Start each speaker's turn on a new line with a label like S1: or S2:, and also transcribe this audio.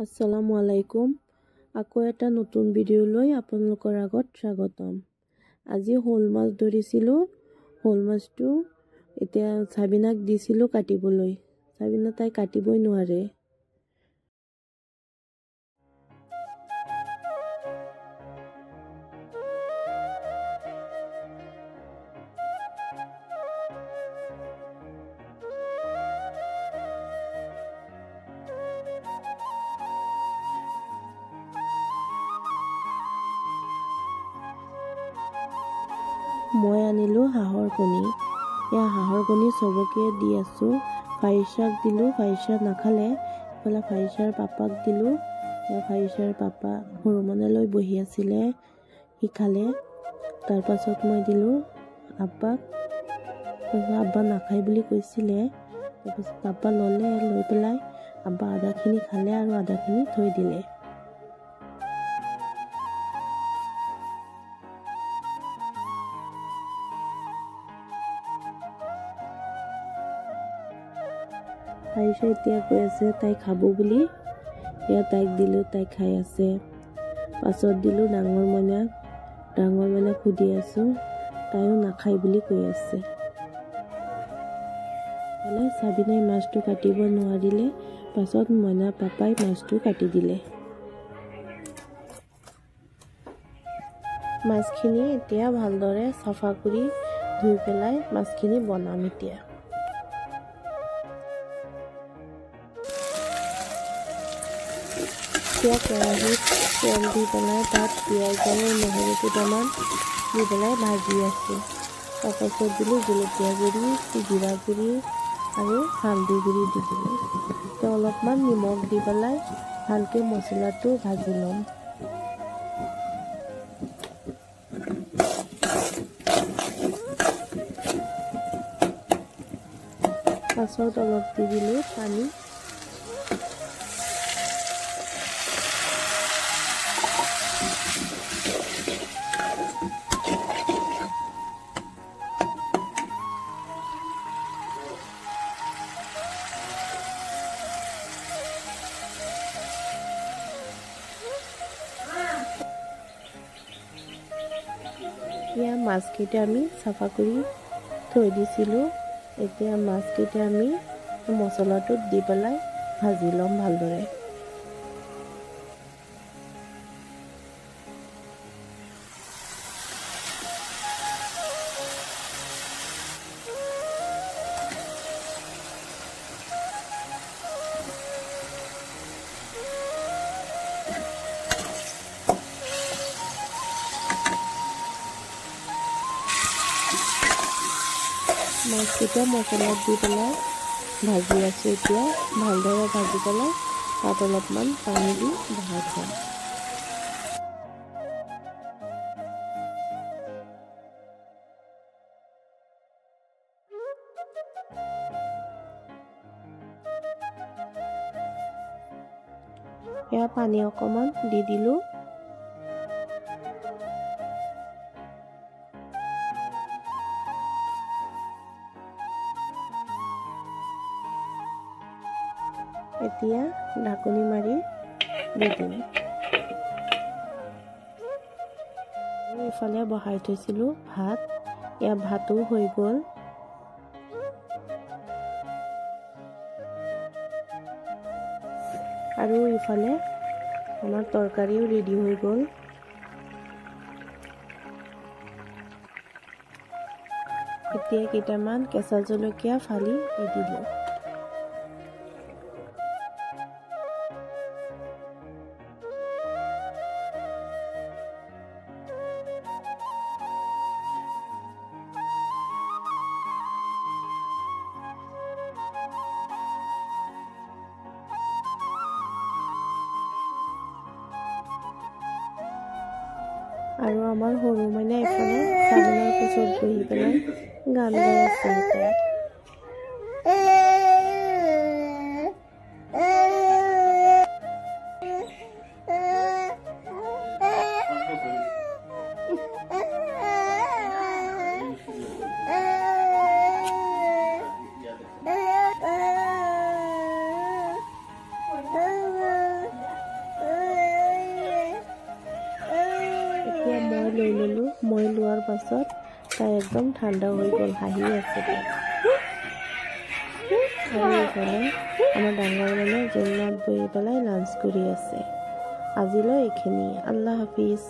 S1: আসসালামু আলাইকুম। আকৌ এটা নতুন ভিডিঅ' লৈ আপোনালোকৰ আগত স্বাগতম। আজি শ'ল মাছ ধৰিছিলোঁ। শ'ল মাছটো এতিয়া সাবিনাক দিছিলোঁ কাটিবলৈ। সাবিনা তাই কাটিবই নোৱাৰে। মই আনিলোঁ হাঁহৰ কণী। এয়া হাঁহৰ কণী চবকে দি আছোঁ। ফাৰিচাক দিলোঁ, ফাৰিচা নাখালে। ইফালে ফাৰিচাৰ পাপাক দিলোঁ। ফাৰিচাৰ পাপা হৰমনে লৈ বহি আছিলে, সি খালে। তাৰপাছত মই দিলোঁ আব্বাক। আব্বা নাখায় বুলি কৈছিলে। তাৰপাছত পাপা ল'লে, লৈ পেলাই আব্বা আধাখিনি খালে আৰু আধাখিনি থৈ দিলে। ফাৰিচা এতিয়া কৈ আছে তাই খাব বুলি। এয়া তাইক দিলোঁ, তাই খাই আছে। পাছত দিলোঁ ডাঙৰ মইনাক। ডাঙৰ মইনাক সুধি আছোঁ, তাইও নাখায় বুলি কৈ আছে। সাবিনাই মাছটো কাটিব নোৱাৰিলে। পাছত মইনা পাপাই মাছটো কাটি দিলে। মাছখিনি এতিয়া ভালদৰে চাফা কৰি ধুই পেলাই মাছখিনি বনাম এতিয়া। এতিয়া কেৰাহীত তেল দি পেলাই তাত পিঁয়াজ আৰু নহৰু কেইটামান দি পেলাই ভাজি আছোঁ। তাৰপাছত দিলোঁ জলকীয়া গুড়ি, জিৰা গুড়ি আৰু হালধি গুড়ি দি দিলোঁ। এতিয়া অলপমান নিমখ দি পেলাই ভালকৈ মছলাটো ভাজি ল'ম। পাছত অলপ দি দিলোঁ পানী। এতিয়া মাছকেইটা আমি চাফা কৰি থৈ দিছিলোঁ। এতিয়া মাছকেইটা আমি মছলাটোত দি পেলাই ভাজি ল'ম ভালদৰে। মাছকেইটা মছলাত দি পেলাই ভাজি আছোঁ। এতিয়া ভালদৰে ভাজি পেলাই তাত অলপমান পানী দি বহাই থ'ম। এয়া পানী অকণমান দি দিলোঁ। এতিয়া ঢাকনি মাৰি দি দিম। ইফালে বহাই থৈছিলোঁ ভাত। এয়া ভাতো হৈ গ'ল। আৰু ইফালে আমাৰ তৰকাৰীও ৰেডি হৈ গ'ল। এতিয়া কেইটামান কেঁচা জলকীয়া ফালি দি দিলোঁ। আৰু আমাৰ সৰু মাইনা এইফালে সাবিনাৰ কোচত বহি পেলাই গান গাই আছে। এতিয়া মই লৈ ল'লোঁ। মই লোৱাৰ পাছত তাই একদম ঠাণ্ডা হৈ গ'ল, হাঁহি আছে তাই। আৰু এইফালে আমাৰ ডাঙৰ মানে জেলনাত বহি পেলাই লাঞ্চ কৰি আছে। আজিলৈ এইখিনিয়ে। আল্লাহ হাফিজ।